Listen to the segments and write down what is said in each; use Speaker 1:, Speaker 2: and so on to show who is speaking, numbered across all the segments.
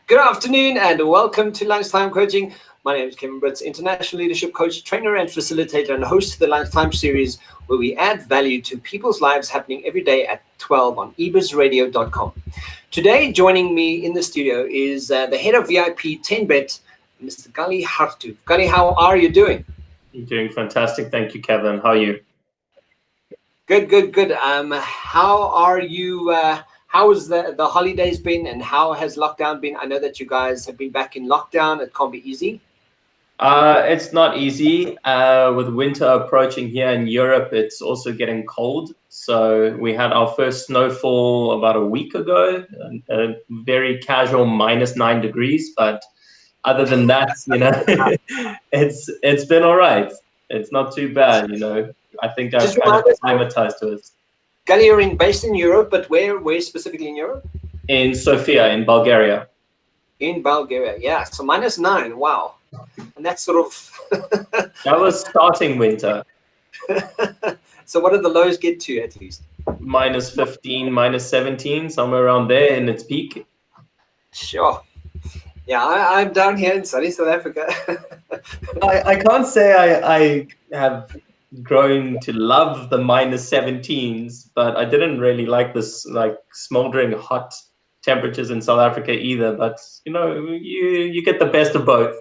Speaker 1: Good afternoon and welcome to Lunchtime Coaching. My name is Kevin Britz, International Leadership Coach, Trainer and Facilitator, and host of the Lunchtime series where we add value to people's lives happening every day at 12 on ebizradio.com. Today, joining me in the studio is the head of VIP 10Bet, Mr. Gali Hartuv. Gali, how are you doing?
Speaker 2: You're doing fantastic. Thank you, Kevin. How are you?
Speaker 1: Good. How are you? How has the holidays been and how has lockdown been? I know that you guys have been back in lockdown. It can't be easy.
Speaker 2: It's not easy. With winter approaching here in Europe, it's also getting cold. So we had our first snowfall about a week ago, a very casual -9 degrees. But other than that, it's been all right. It's not too bad, I think I've kind of acclimatized to it.
Speaker 1: Gali, you're based in Europe, but where specifically in Europe?
Speaker 2: In Sofia, in Bulgaria.
Speaker 1: In Bulgaria, yeah. So -9, wow. And that's sort of...
Speaker 2: That was starting winter.
Speaker 1: So what did the lows get to at least?
Speaker 2: -15, -17, somewhere around there in its peak.
Speaker 1: Sure. Yeah, I'm down here in sunny South Africa.
Speaker 2: I can't say I have grown to love the -17s, but I didn't really like this smoldering hot temperatures in South Africa either. But you get the best of both.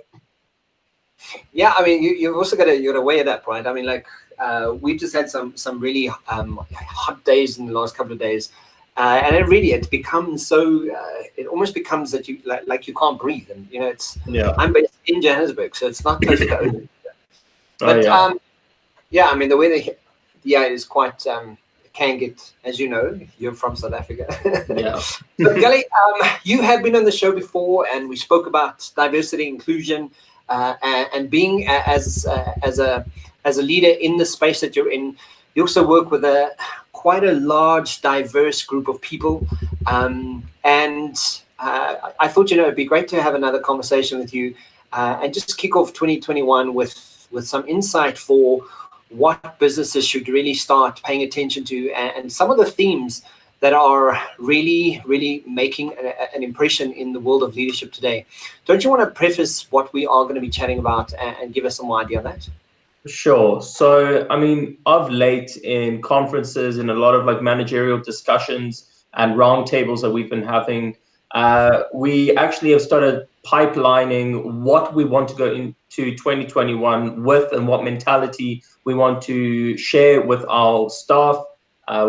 Speaker 1: Yeah, I mean, you've also got to weigh it up, right? I mean, we just had some really hot days in the last couple of days, and it becomes so. It almost becomes that you like you can't breathe, and it's.
Speaker 2: Yeah.
Speaker 1: I'm based in Johannesburg, so it's not close to the ocean. But
Speaker 2: yeah.
Speaker 1: I mean, the weather here is quite. Can get, as you know, you're from South Africa.
Speaker 2: Yeah.
Speaker 1: But Gali, you have been on the show before, and we spoke about diversity, inclusion. And being as a leader in the space that you're in, you also work with quite a large, diverse group of people. And I thought, it'd be great to have another conversation with you and just kick off 2021 with some insight for what businesses should really start paying attention to and some of the themes that are really, really making an impression in the world of leadership today. Don't you want to preface what we are going to be chatting about and give us some idea on that?
Speaker 2: Sure. So, I mean, of late in conferences and a lot of managerial discussions and roundtables that we've been having, we actually have started pipelining what we want to go into 2021 with and what mentality we want to share with our staff,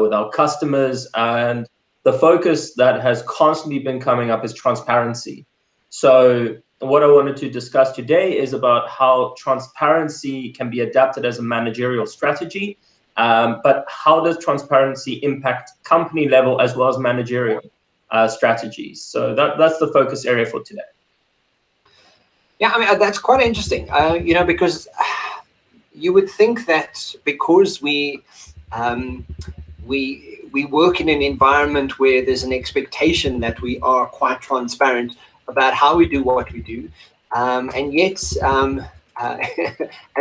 Speaker 2: with our customers. And the focus that has constantly been coming up is transparency. So what I wanted to discuss today is about how transparency can be adapted as a managerial strategy, but how does transparency impact company level as well as managerial strategies? So that's the focus area for today.
Speaker 1: Yeah, I mean, that's quite interesting, because you would think that because we work in an environment where there's an expectation that we are quite transparent about how we do what we do. And yet,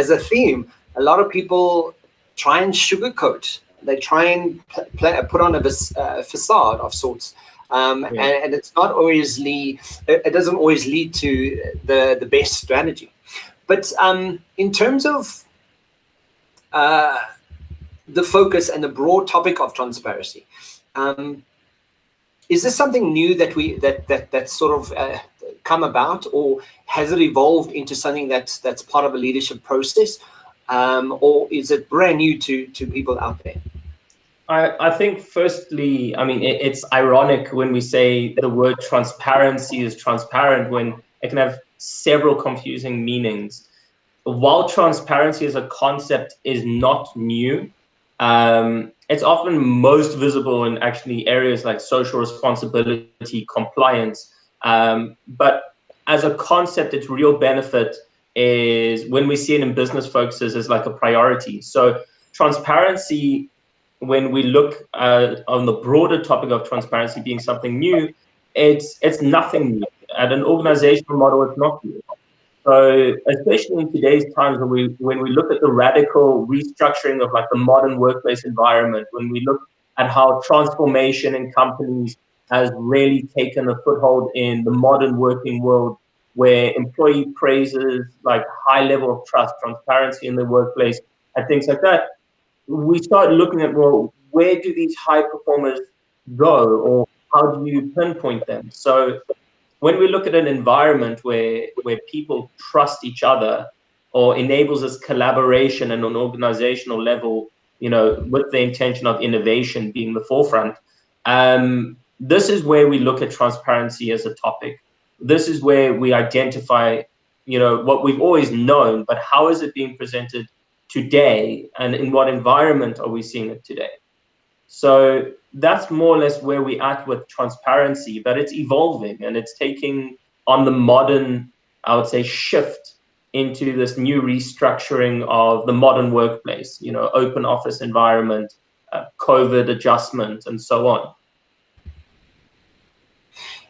Speaker 1: as a theme, a lot of people try and sugarcoat. They try and put on a facade of sorts. And it's not always it doesn't always lead to the best strategy. But in terms of the focus and the broad topic of transparency, is this something new that sort of come about, or has it evolved into something that's part of a leadership process, or is it brand new to people out there?
Speaker 2: I think firstly, I mean, it's ironic when we say the word transparency is transparent when it can have several confusing meanings. While transparency as a concept is not new, it's often most visible in actually areas like social responsibility, compliance. But as a concept, its real benefit is when we see it in business focuses as like a priority. So transparency, when we look on the broader topic of transparency being something new, it's nothing new. At an organizational model, it's not new. So especially in today's times, when we look at the radical restructuring of like the modern workplace environment, when we look at how transformation in companies has really taken a foothold in the modern working world, where employee praises like high level of trust, transparency in the workplace, and things like that. We start looking at, well, where do these high performers go, or how do you pinpoint them? So when we look at an environment where people trust each other, or enables this collaboration and an organizational level, with the intention of innovation being the forefront, this is where we look at transparency as a topic. This is where we identify, what we've always known, but how is it being presented today, and in what environment are we seeing it today? So that's more or less where we're at with transparency, but it's evolving and it's taking on the modern, I would say, shift into this new restructuring of the modern workplace, open office environment, COVID adjustment, and so on.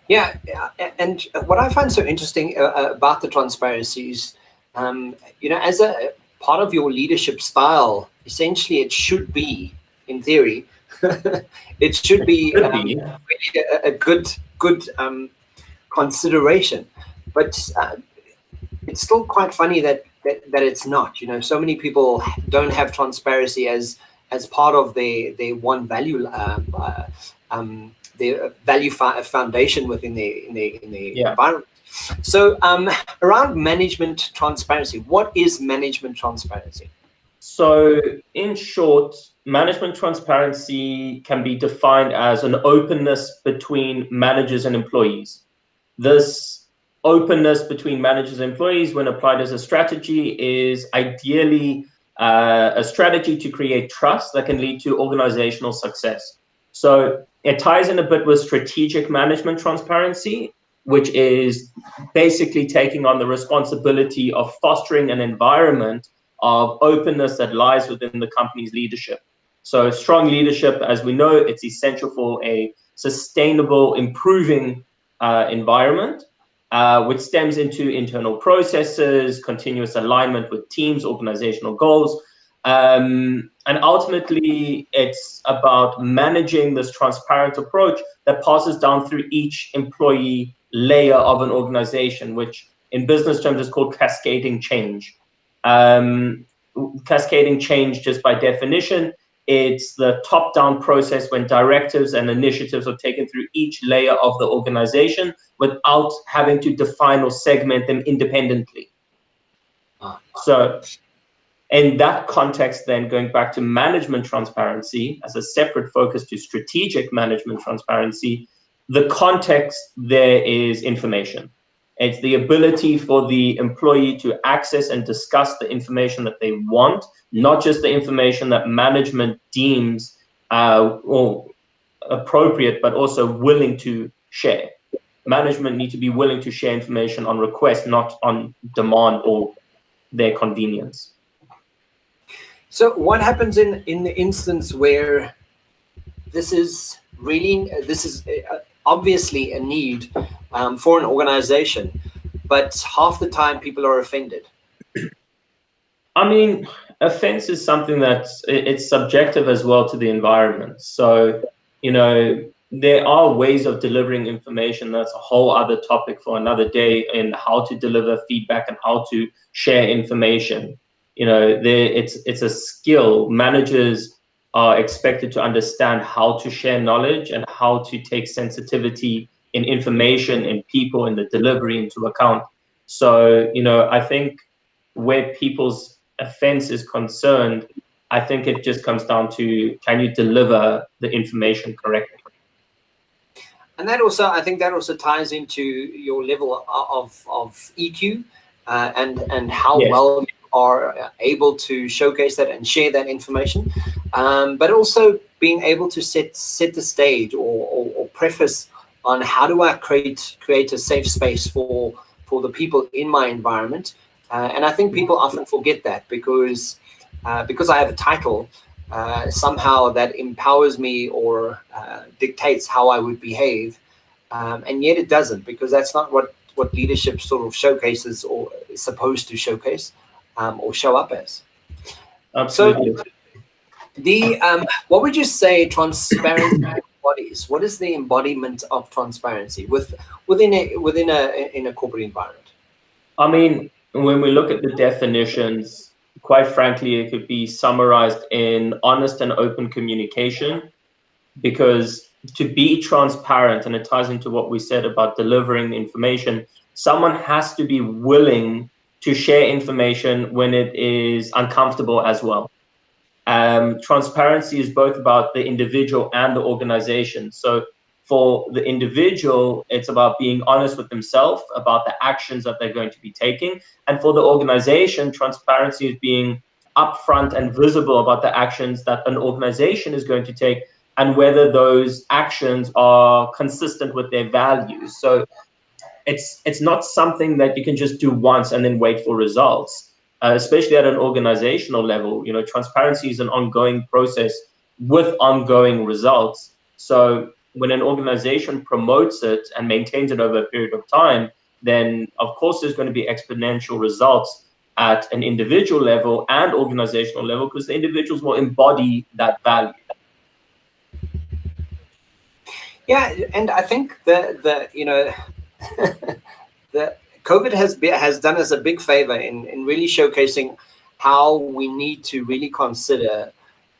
Speaker 1: Yeah, and what I find so interesting about the transparencies, as a part of your leadership style, essentially it should be, in theory, it should be really a good consideration, but it's still quite funny that it's not. So many people don't have transparency as part of their one value. Their value foundation within the environment. So around management transparency, what is management transparency?
Speaker 2: So in short, management transparency can be defined as an openness between managers and employees. This openness between managers and employees, when applied as a strategy, is ideally a strategy to create trust that can lead to organizational success. So it ties in a bit with strategic management transparency, which is basically taking on the responsibility of fostering an environment of openness that lies within the company's leadership. So strong leadership, as we know, it's essential for a sustainable, improving environment, which stems into internal processes, continuous alignment with teams, organizational goals. And ultimately, it's about managing this transparent approach that passes down through each employee layer of an organization, which in business terms is called cascading change. Cascading change, just by definition, it's the top-down process when directives and initiatives are taken through each layer of the organization without having to define or segment them independently. So in that context, then, going back to management transparency as a separate focus to strategic management transparency, the context there is information. It's the ability for the employee to access and discuss the information that they want, not just the information that management deems or appropriate, but also willing to share. Management need to be willing to share information on request, not on demand or their convenience.
Speaker 1: So what happens in the instance where this is obviously a need for an organization, but half the time people are offended?
Speaker 2: I mean, offense is something it's subjective as well to the environment. So, there are ways of delivering information. That's a whole other topic for another day, in how to deliver feedback and how to share information. It's a skill. Managers are expected to understand how to share knowledge and how to take sensitivity in information and people in the delivery into account. So, I think where people's offense is concerned, I think it just comes down to, can you deliver the information correctly?
Speaker 1: And I think that also ties into your level of EQ and how well you are able to showcase that and share that information, but also being able to set the stage or preface on how do I create a safe space for the people in my environment. And I think people often forget that because I have a title, somehow that empowers me or dictates how I would behave, and yet it doesn't, because that's not what leadership sort of showcases or is supposed to showcase or show up as.
Speaker 2: Absolutely.
Speaker 1: So what would you say transparency embodies? What is the embodiment of transparency within a corporate environment?
Speaker 2: I mean, when we look at the definitions, quite frankly, it could be summarized in honest and open communication, because to be transparent, and it ties into what we said about delivering information, someone has to be willing to share information when it is uncomfortable as well. Transparency is both about the individual and the organization. So for the individual, it's about being honest with themselves about the actions that they're going to be taking. And for the organization, transparency is being upfront and visible about the actions that an organization is going to take and whether those actions are consistent with their values. So it's not something that you can just do once and then wait for results. Especially at an organizational level, transparency is an ongoing process with ongoing results. So when an organization promotes it and maintains it over a period of time, then of course there's going to be exponential results at an individual level and organizational level, because the individuals will embody that value.
Speaker 1: Yeah, and I think the the COVID has done us a big favor in really showcasing how we need to really consider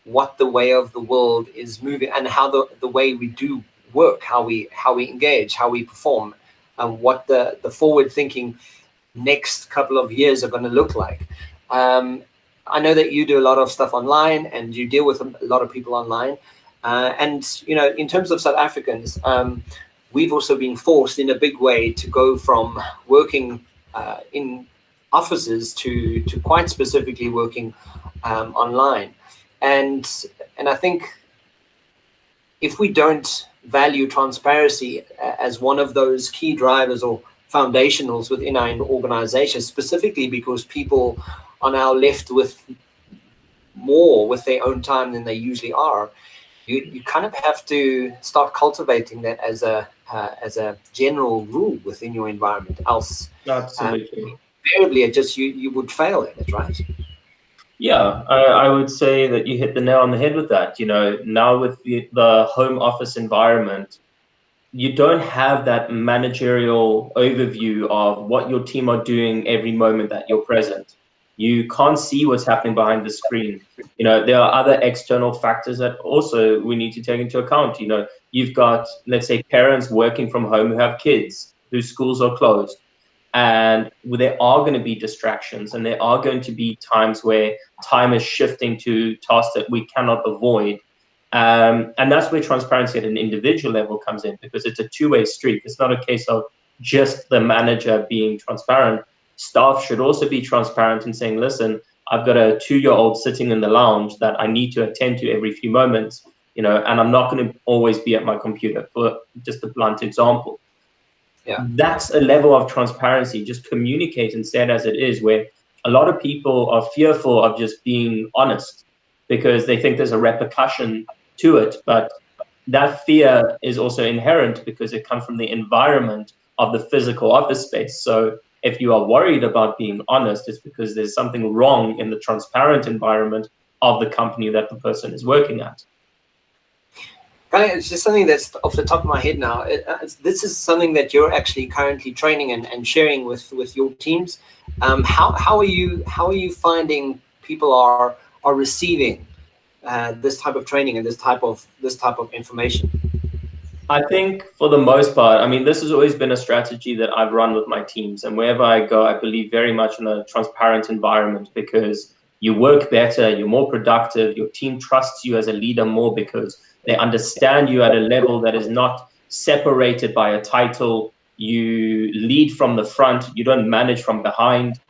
Speaker 1: what the way of the world is moving, and how the way we do work, how we engage, how we perform, and what the forward thinking next couple of years are going to look like. I know that you do a lot of stuff online and you deal with a lot of people online. And in terms of South Africans, we've also been forced in a big way to go from working in offices to quite specifically working online. And I think if we don't value transparency as one of those key drivers or foundationals within our organization, specifically because people are now left with more with their own time than they usually are, you kind of have to start cultivating that as a general rule within your environment. Else,
Speaker 2: Absolutely.
Speaker 1: invariably, you would fail at it, right?
Speaker 2: Yeah, I would say that you hit the nail on the head with that. Now with the home office environment, you don't have that managerial overview of what your team are doing every moment that you're present. You can't see what's happening behind the screen. There are other external factors that also we need to take into account. You've got, let's say, parents working from home who have kids whose schools are closed. And there are going to be distractions, and there are going to be times where time is shifting to tasks that we cannot avoid. And that's where transparency at an individual level comes in, because it's a two-way street. It's not a case of just the manager being transparent. Staff should also be transparent and saying, listen, I've got a 2-year-old sitting in the lounge that I need to attend to every few moments, and I'm not going to always be at my computer, for just a blunt example.
Speaker 1: Yeah.
Speaker 2: That's a level of transparency. Just communicate and say it as it is, where a lot of people are fearful of just being honest because they think there's a repercussion to it. But that fear is also inherent because it comes from the environment of the physical office space. So if you are worried about being honest, it's because there's something wrong in the transparent environment of the company that the person is working at.
Speaker 1: It's just something that's off the top of my head now. This is something that you're actually currently training and sharing with your teams. How are you finding people are receiving this type of training and this type of information?
Speaker 2: I think for the most part, I mean, this has always been a strategy that I've run with my teams. And wherever I go, I believe very much in a transparent environment, because you work better, you're more productive, your team trusts you as a leader more because they understand you at a level that is not separated by a title. You lead from the front, you don't manage from behind.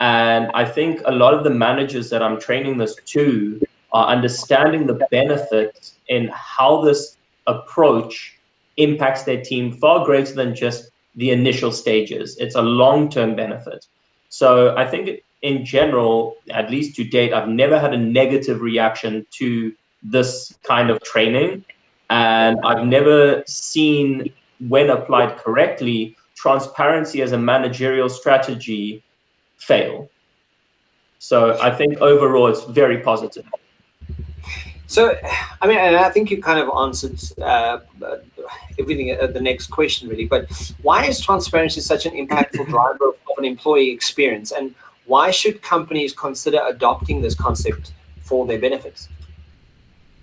Speaker 2: And I think a lot of the managers that I'm training this to are understanding the benefits in how this approach impacts their team far greater than just the initial stages. It's a long-term benefit. So I think in general, at least to date, I've never had a negative reaction to this kind of training. And I've never seen, when applied correctly, transparency as a managerial strategy fail. So I think overall it's very positive.
Speaker 1: So, I mean, and I think you kind of answered everything at the next question, really. But why is transparency such an impactful driver of an employee experience, and why should companies consider adopting this concept for their benefits?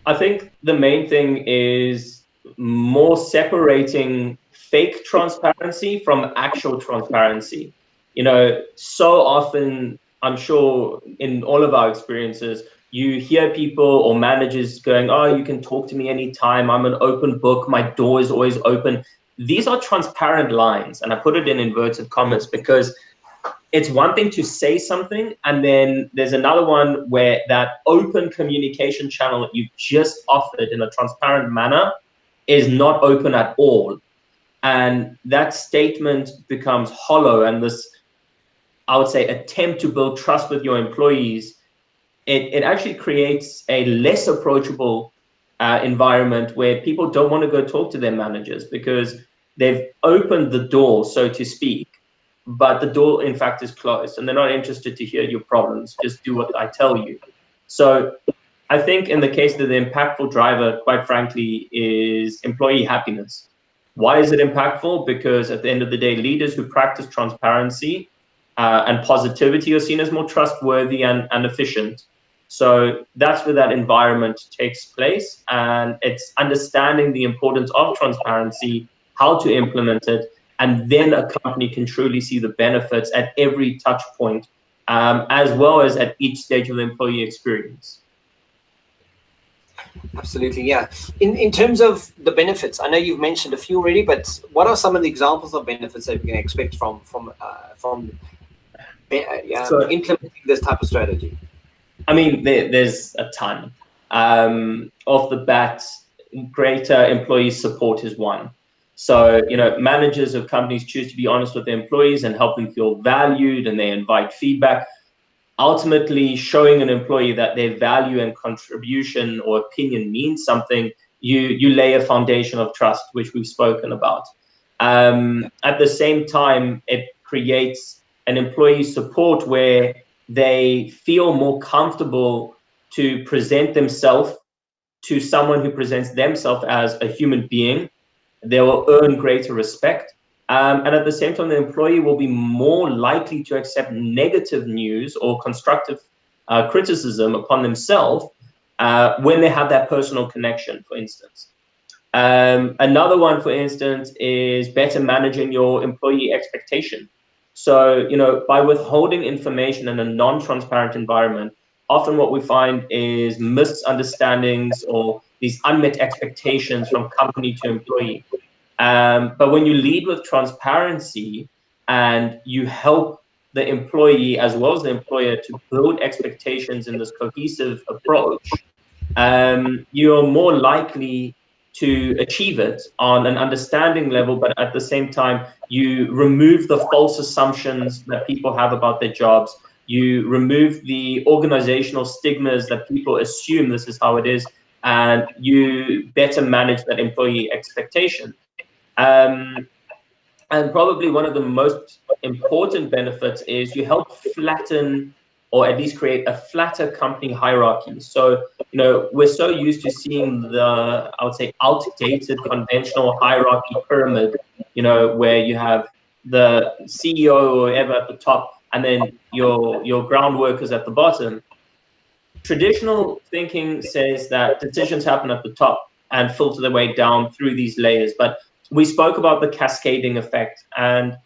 Speaker 2: I think the main thing is more separating fake transparency from actual transparency. You know, so often, I'm sure in all of our experiences, you hear people or managers going, "Oh, you can talk to me anytime. I'm an open book. My door is always open." These are transparent lines, and I put it in inverted commas because it's one thing to say something, and then there's another one where that open communication channel that you've just offered in a transparent manner is not open at all. And that statement becomes hollow, and this, I would say, attempt to build trust with your employees, it actually creates a less approachable environment where people don't want to go talk to their managers because they've opened the door, so to speak, but the door in fact is closed, and they're not interested to hear your problems. Just do what I tell you. So I think in the case of the impactful driver, quite frankly, is employee happiness. Why is it impactful? Because at the end of the day, leaders who practice transparency and positivity are seen as more trustworthy and efficient. So that's where that environment takes place, and it's understanding the importance of transparency, how to implement it, and then a company can truly see the benefits at every touch point, as well as at each stage of the employee experience.
Speaker 1: Absolutely, yeah. In terms of the benefits, I know you've mentioned a few already, but what are some of the examples of benefits that we can expect
Speaker 2: So,
Speaker 1: implementing this type of strategy?
Speaker 2: I mean, there's a ton. Off the bat, greater employee support is one. So, you know, managers of companies choose to be honest with their employees and help them feel valued, and they invite feedback, ultimately showing an employee that their value and contribution or opinion means something. You lay a foundation of trust, which we've spoken about. At the same time, it creates an employee support where they feel more comfortable to present themselves to someone who presents themselves as a human being. They will earn greater respect. And at the same time, the employee will be more likely to accept negative news or constructive criticism upon themselves when they have that personal connection, for instance. Another one, for instance, is better managing your employee expectation. So, you know, by withholding information in a non-transparent environment, often what we find is misunderstandings or these unmet expectations from company to employee. But when you lead with transparency and you help the employee as well as the employer to build expectations in this cohesive approach, you're more likely to achieve it on an understanding level, but at the same time, you remove the false assumptions that people have about their jobs. You remove the organizational stigmas that people assume this is how it is, and you better manage that employee expectation. Um, and probably one of the most important benefits is you help flatten or at least create a flatter company hierarchy. So, you know, we're so used to seeing the, I would say, outdated conventional hierarchy pyramid, you know, where you have the CEO or whatever at the top, and then your ground workers at the bottom. Traditional thinking says that decisions happen at the top and filter their way down through these layers. But we spoke about the cascading effect, and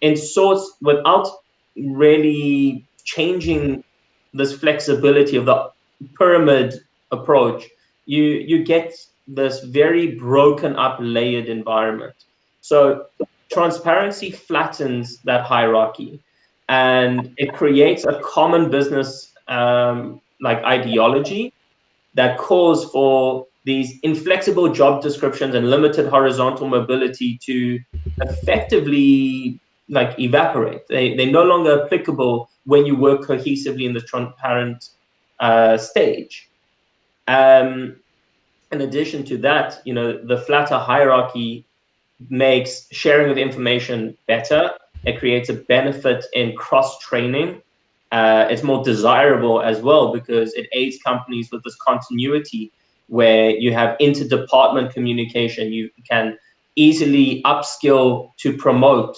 Speaker 2: in sorts, without really changing this flexibility of the pyramid approach, you get this very broken up layered environment. So transparency flattens that hierarchy, and it creates a common business like ideology that calls for these inflexible job descriptions and limited horizontal mobility to effectively like evaporate. They're no longer applicable when you work cohesively in the transparent stage. In addition to that, you know, the flatter hierarchy makes sharing of information better. It creates a benefit in cross-training. it's more desirable as well, because it aids companies with this continuity where you have inter-department communication. You can easily upskill to promote.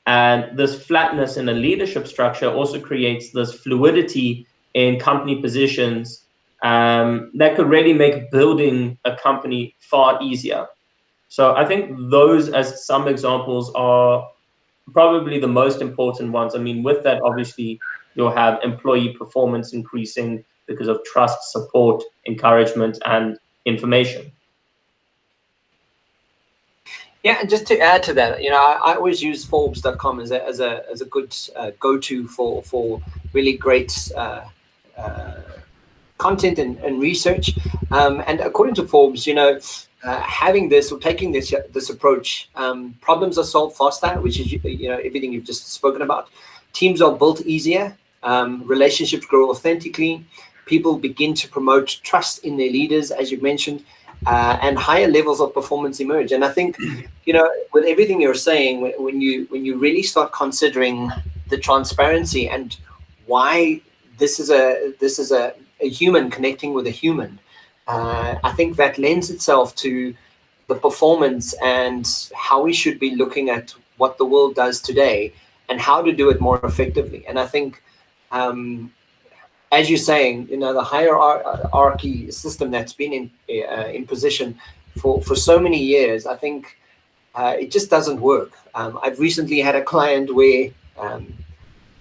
Speaker 2: And this flatness in a leadership structure also creates this fluidity in company positions that could really make building a company far easier. So I think those, as some examples, are probably the most important ones. I mean, with that, obviously, you'll have employee performance increasing because of trust, support, encouragement, and information.
Speaker 1: Yeah, and just to add to that, I always use Forbes.com as a good go-to for really great content and research. And according to Forbes, having this or taking this approach, problems are solved faster, which is everything you've just spoken about. Teams are built easier. Relationships grow authentically. People begin to promote trust in their leaders, as you mentioned, and higher levels of performance emerge. And I think, with everything you're saying, when you really start considering the transparency and why this is a human connecting with a human, I think that lends itself to the performance and how we should be looking at what the world does today and how to do it more effectively. And I think, as you're saying, the hierarchy system that's been in position for so many years, I think it just doesn't work. I've recently had a client where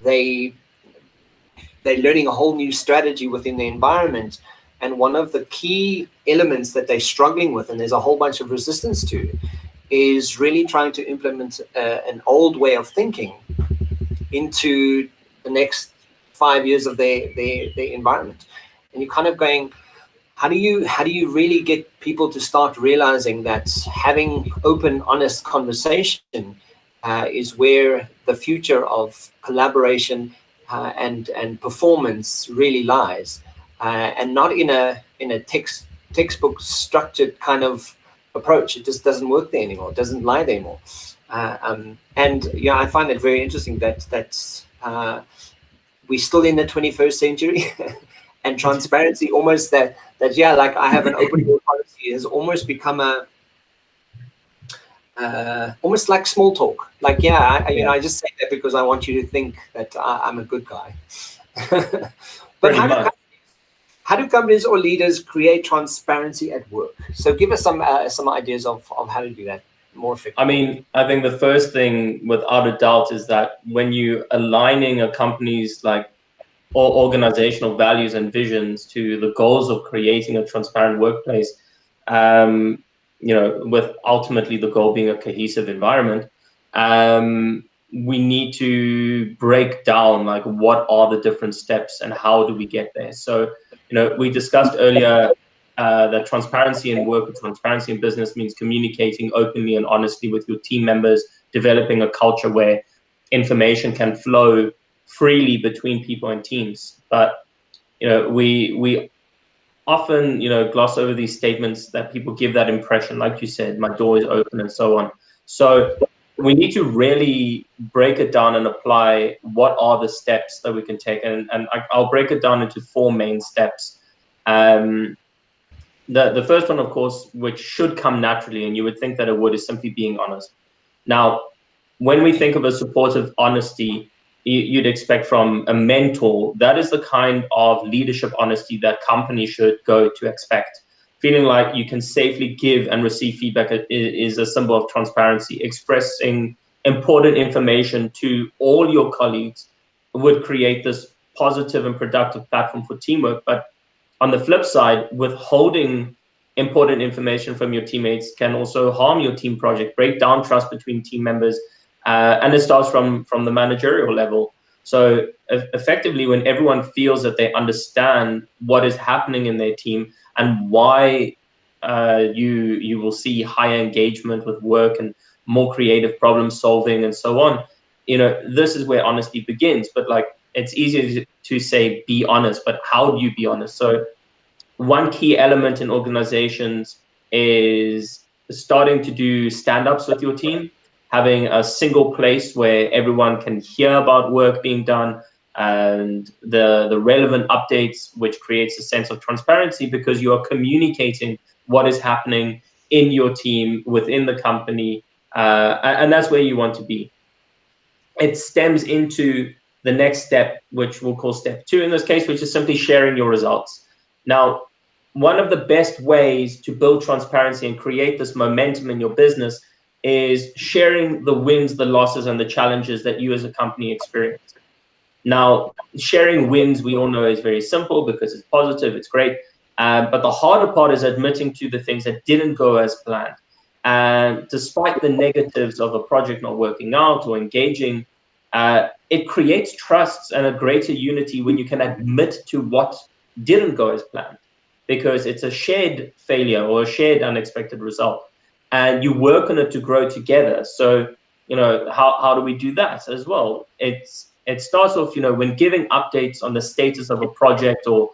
Speaker 1: they're learning a whole new strategy within the environment, and one of the key elements that they're struggling with, and there's a whole bunch of resistance to, is really trying to implement an old way of thinking into the next 5 years of their environment. And you're kind of going, how do you really get people to start realizing that having open, honest conversation is where the future of collaboration and performance really lies, and not in a textbook structured kind of approach. It just doesn't work there anymore. It doesn't lie there anymore. And I find it very interesting that we're still in the 21st century, and transparency, almost like I have an open door policy, has almost become almost like small talk. Like, I just say that because I want you to think that I'm a good guy. But how do companies or leaders create transparency at work? So give us some ideas of how to do that more effectively.
Speaker 2: I mean, I think the first thing, without a doubt, is that when you aligning a company's or organizational values and visions to the goals of creating a transparent workplace, with ultimately the goal being a cohesive environment, we need to break down what are the different steps and how do we get there. So, we discussed earlier that transparency in work or transparency in business means communicating openly and honestly with your team members, developing a culture where information can flow freely between people and teams. But we often gloss over these statements that people give that impression, like you said, my door is open and so on. So we need to really break it down and apply what are the steps that we can take. And I'll break it down into 4 main steps. The first one, of course, which should come naturally, and you would think that it would, is simply being honest. Now, when we think of a supportive honesty, you'd expect from a mentor, that is the kind of leadership honesty that companies should go to expect. Feeling like you can safely give and receive feedback is a symbol of transparency. Expressing important information to all your colleagues would create this positive and productive platform for teamwork. But on the flip side, withholding important information from your teammates can also harm your team project, break down trust between team members, and it starts from the managerial level. So effectively, when everyone feels that they understand what is happening in their team and why you will see higher engagement with work and more creative problem solving and so on, this is where honesty begins. But it's easier to say be honest, but how do you be honest? So one key element in organizations is starting to do stand-ups with your team, having a single place where everyone can hear about work being done, and the relevant updates, which creates a sense of transparency because you are communicating what is happening in your team, within the company, and that's where you want to be. It stems into the next step, which we'll call step 2 in this case, which is simply sharing your results. Now, one of the best ways to build transparency and create this momentum in your business is sharing the wins, the losses, and the challenges that you as a company experience. Now, sharing wins, we all know, is very simple because it's positive, it's great. But the harder part is admitting to the things that didn't go as planned. And despite the negatives of a project not working out or engaging, it creates trust and a greater unity when you can admit to what didn't go as planned, because it's a shared failure or a shared unexpected result. And you work on it to grow together. So, how do we do that as well? It starts off, when giving updates on the status of a project or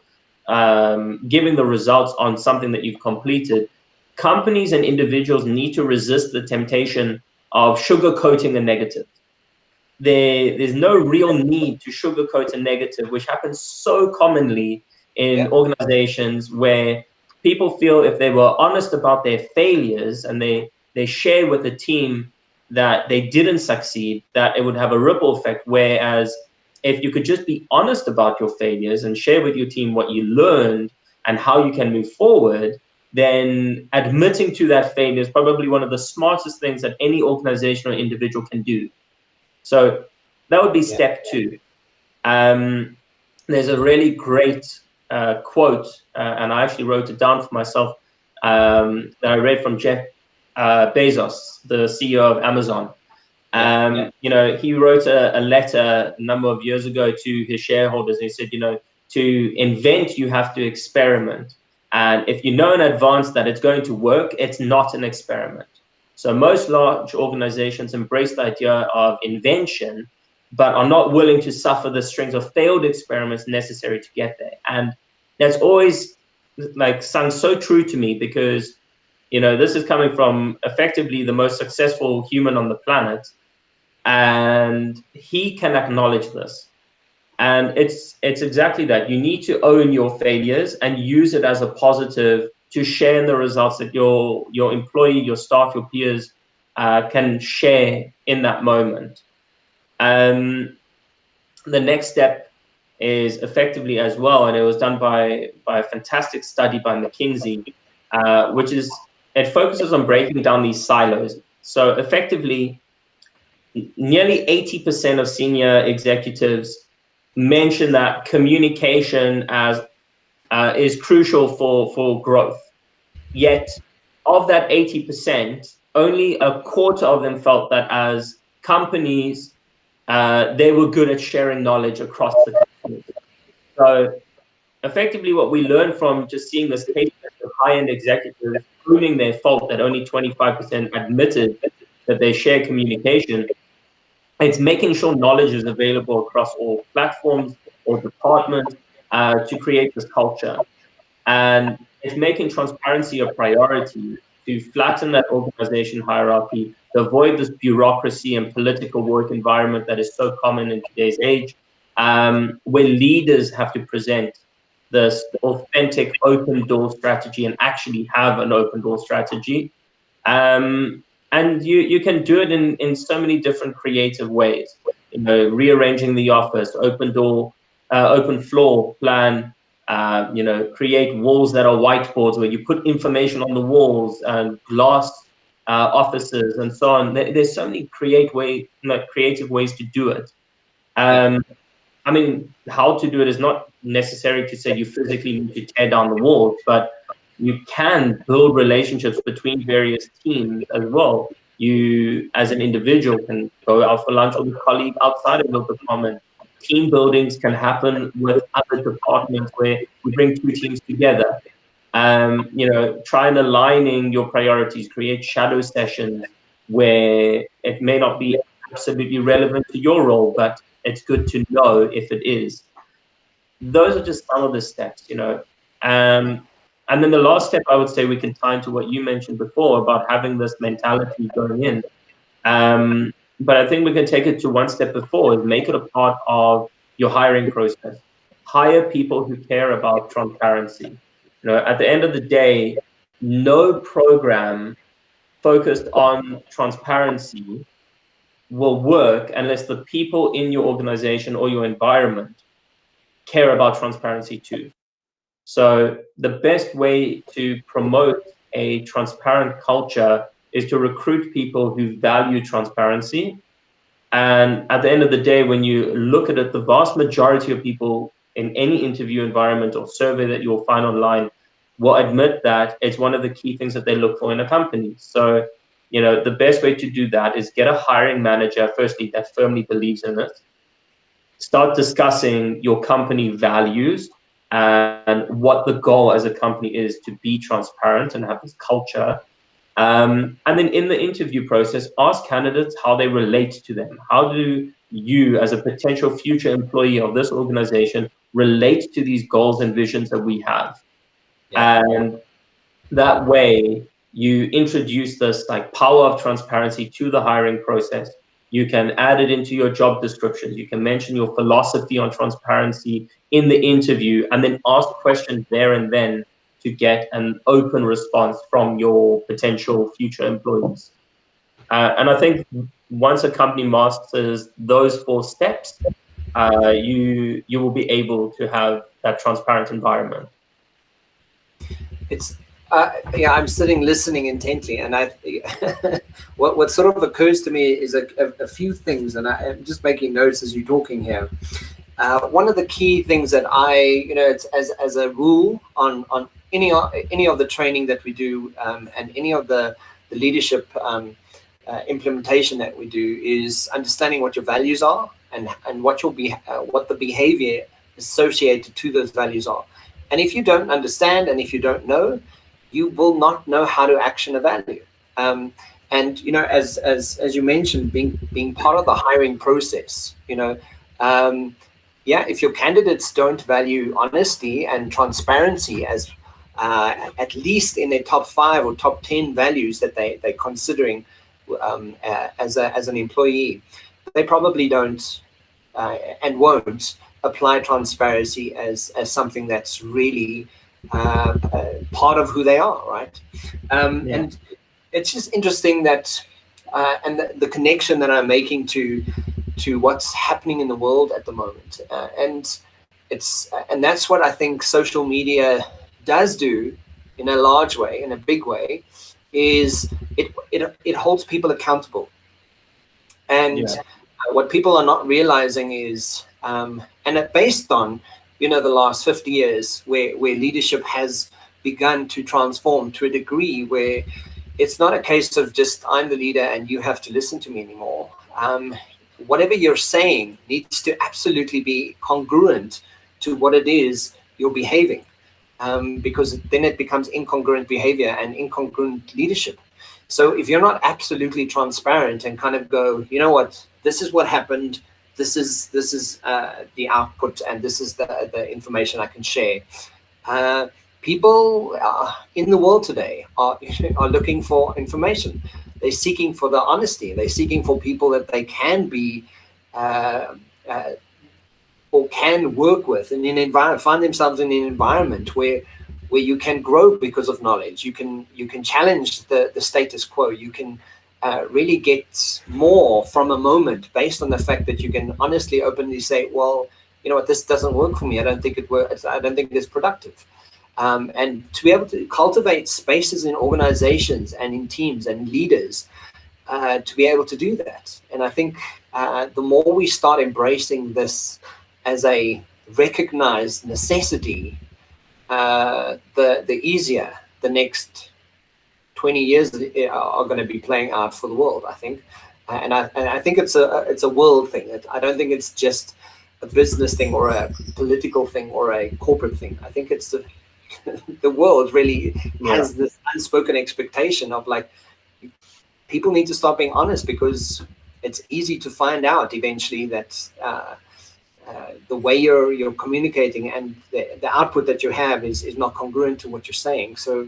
Speaker 2: giving the results on something that you've completed. Companies and individuals need to resist the temptation of sugarcoating a negative. There's no real need to sugarcoat a negative, which happens so commonly in organizations where people feel if they were honest about their failures and they share with the team that they didn't succeed, that it would have a ripple effect. Whereas if you could just be honest about your failures and share with your team what you learned and how you can move forward, then admitting to that failure is probably one of the smartest things that any organization or individual can do. So that would be step 2. There's a really great quote, and I actually wrote it down for myself, that I read from Jeff Bezos, the CEO of Amazon. He wrote a letter a number of years ago to his shareholders. He said, to invent, you have to experiment. And if you know in advance that it's going to work, it's not an experiment. So most large organizations embrace the idea of invention, but are not willing to suffer the strings of failed experiments necessary to get there. And that's always sung so true to me, because, this is coming from effectively the most successful human on the planet. And he can acknowledge this. And it's exactly that. You need to own your failures and use it as a positive to share in the results that your employee, your staff, your peers can share in that moment. The next step is effectively as well, and it was done by a fantastic study by McKinsey, which is, it focuses on breaking down these silos. So effectively, nearly 80% of senior executives mention that communication is crucial for growth. Yet, of that 80%, only a quarter of them felt that as companies, they were good at sharing knowledge across the company. So effectively, what we learned from just seeing this case of high-end executives proving their fault that only 25% admitted that they share communication, it's making sure knowledge is available across all platforms or departments to create this culture. And it's making transparency a priority to flatten that organization hierarchy, to avoid this bureaucracy and political work environment that is so common in today's age, where leaders have to present this authentic open door strategy and actually have an open door strategy. And you can do it in so many different creative ways. Rearranging the office, open door, open floor plan, create walls that are whiteboards where you put information on the walls, and glass offices, and so on. There's so many creative ways to do it. I mean, how to do it is not necessary to say you physically need to tear down the walls, but you can build relationships between various teams as well. You, as an individual, can go out for lunch with a colleague outside of your department. Team buildings can happen with other departments where we bring two teams together. Try and aligning your priorities, create shadow sessions where it may not be absolutely relevant to your role, but it's good to know if it is. Those are just some of the steps, and then the last step, I would say, we can tie into what you mentioned before about having this mentality going in. But I think we can take it to one step before, is make it a part of your hiring process. Hire people who care about transparency. You know, at the end of the day, no program focused on transparency will work unless the people in your organization or your environment care about transparency too. So the best way to promote a transparent culture is to recruit people who value transparency. And at the end of the day, when you look at it, the vast majority of people in any interview environment or survey that you'll find online will admit that it's one of the key things that they look for in a company. So, you know, the best way to do that is get a hiring manager, firstly, that firmly believes in it. Start discussing your company values and what the goal as a company is to be transparent and have this culture. And then in the interview process, ask candidates how they relate to them. How do you, as a potential future employee of this organization, relate to these goals and visions that we have?
Speaker 1: Yeah.
Speaker 2: And that way, you introduce this like power of transparency to the hiring process. You can add it into your job descriptions. You can mention your philosophy on transparency in the interview, and then ask questions there and then to get an open response from your potential future employees. And I think once a company masters those 4 steps, you will be able to have that transparent environment.
Speaker 1: It's yeah, I'm sitting listening intently, and I what sort of occurs to me is a few things, and I'm just making notes as you're talking here. One of the key things that it's as a rule on any of the training that we do, and any of the leadership implementation that we do, is understanding what your values are and what what the behavior associated to those values are. And if you don't understand and if you don't know, you will not know how to action a value. And as you mentioned, being part of the hiring process, yeah, if your candidates don't value honesty and transparency as at least in their top 5 or top 10 values that they're considering as an employee, they probably don't and won't apply transparency as something that's really part of who they are, right?
Speaker 2: Yeah.
Speaker 1: And it's just interesting that and the connection that I'm making to what's happening in the world at the moment, and that's what I think social media does do in a large way, in a big way, is it holds people accountable. And what people are not realizing is, and based on the last 50 years where leadership has begun to transform to a degree where it's not a case of just I'm the leader and you have to listen to me anymore. Whatever you're saying needs to absolutely be congruent to what it is you're behaving, because then it becomes incongruent behavior and incongruent leadership. So if you're not absolutely transparent and kind of go, you know what, this is what happened, this is the output, and this is the information I can share. People in the world today are looking for information. They're seeking for the honesty. They're seeking for people that they can be or can work with in an environment, find themselves in an environment where you can grow because of knowledge. You can challenge the status quo. You can really get more from a moment based on the fact that you can honestly, openly say, well, you know what, this doesn't work for me. I don't think it works. I don't think it's productive. And to be able to cultivate spaces in organizations and in teams and leaders to be able to do that. And I think the more we start embracing this as a recognized necessity, the easier the next 20 years are going to be playing out for the world, I think. And I think it's a world thing. I don't think it's just a business thing or a political thing or a corporate thing. I think it's the world really has this unspoken expectation of, like, people need to start being honest, because it's easy to find out eventually that the way you're communicating and the output that you have is not congruent to what you're saying. So,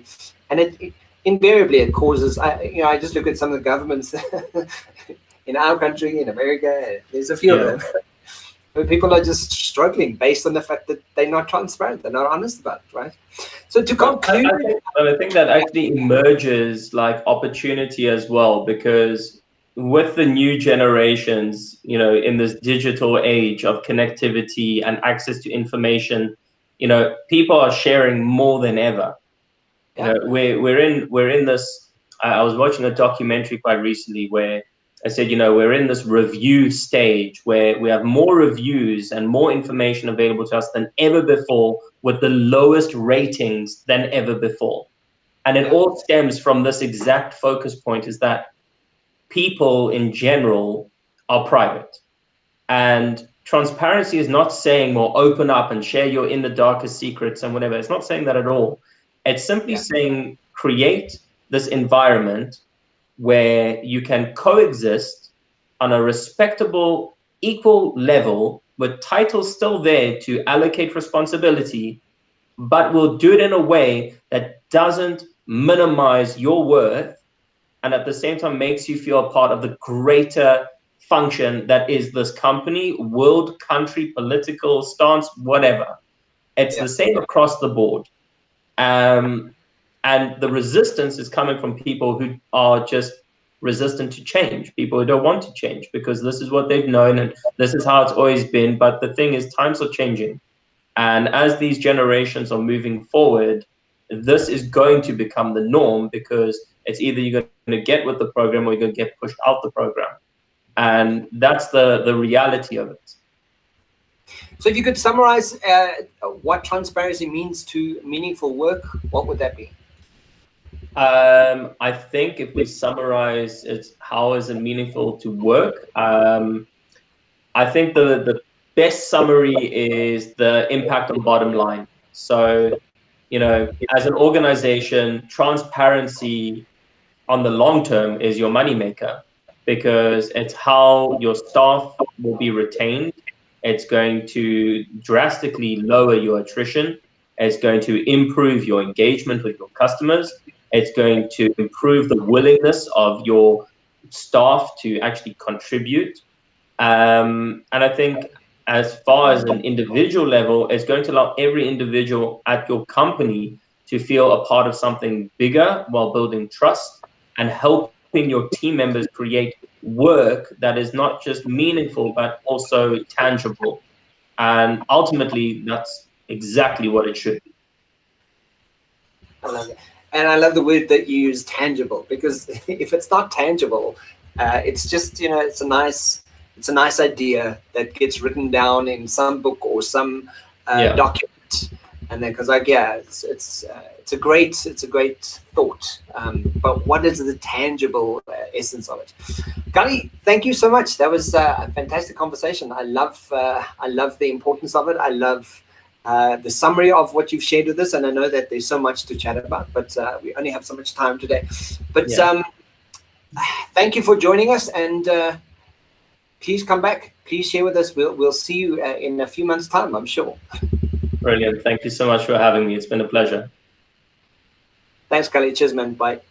Speaker 1: and it invariably it causes, I just look at some of the governments in our country, in America, there's a few of them. People are just struggling based on the fact that they're not transparent, they're not honest about it, right? So to conclude,
Speaker 2: I think that actually emerges like opportunity as well, because with the new generations, you know, in this digital age of connectivity and access to information, you know, people are sharing more than ever. You know, we're in this. I was watching a documentary quite recently where I said, you know, we're in this review stage where we have more reviews and more information available to us than ever before, with the lowest ratings than ever before. And it all stems from this exact focus point, is that people in general are private. And transparency is not saying, well, open up and share your inner darkest secrets and whatever. It's not saying that at all. It's simply saying create this environment where you can coexist on a respectable, equal level, with titles still there to allocate responsibility, but we'll do it in a way that doesn't minimize your worth, and at the same time makes you feel a part of the greater function that is this company, world, country, political stance, whatever. It's the same across the board. And the resistance is coming from people who are just resistant to change, people who don't want to change, because this is what they've known and this is how it's always been. But the thing is, times are changing. And as these generations are moving forward, this is going to become the norm, because it's either you're going to get with the program or you're going to get pushed out the program. And that's the reality of it.
Speaker 1: So if you could summarize what transparency means to meaningful work, what would that be?
Speaker 2: I think if we summarize it, how is it meaningful to work? I think the best summary is the impact on bottom line. So, you know, as an organization, transparency on the long term is your moneymaker, because it's how your staff will be retained. It's going to drastically lower your attrition. It's going to improve your engagement with your customers. It's going to improve the willingness of your staff to actually contribute. And I think as far as an individual level, it's going to allow every individual at your company to feel a part of something bigger, while building trust and helping your team members create work that is not just meaningful, but also tangible. And ultimately, that's exactly what it should be.
Speaker 1: I love it. And I love the word that you use, tangible, because if it's not tangible, it's just, you know, it's a nice idea that gets written down in some book or some document, and then because it's a great thought, but what is the tangible essence of it? Gali, thank you so much. That was a fantastic conversation. I love the importance of it. I love the summary of what you've shared with us, and I know that there's so much to chat about, but we only have so much time today. But thank you for joining us, and please come back. Please share with us. We'll see you in a few months' time, I'm sure.
Speaker 2: Brilliant. Thank you so much for having me. It's been a pleasure.
Speaker 1: Thanks, Gali. Cheers, man. Bye.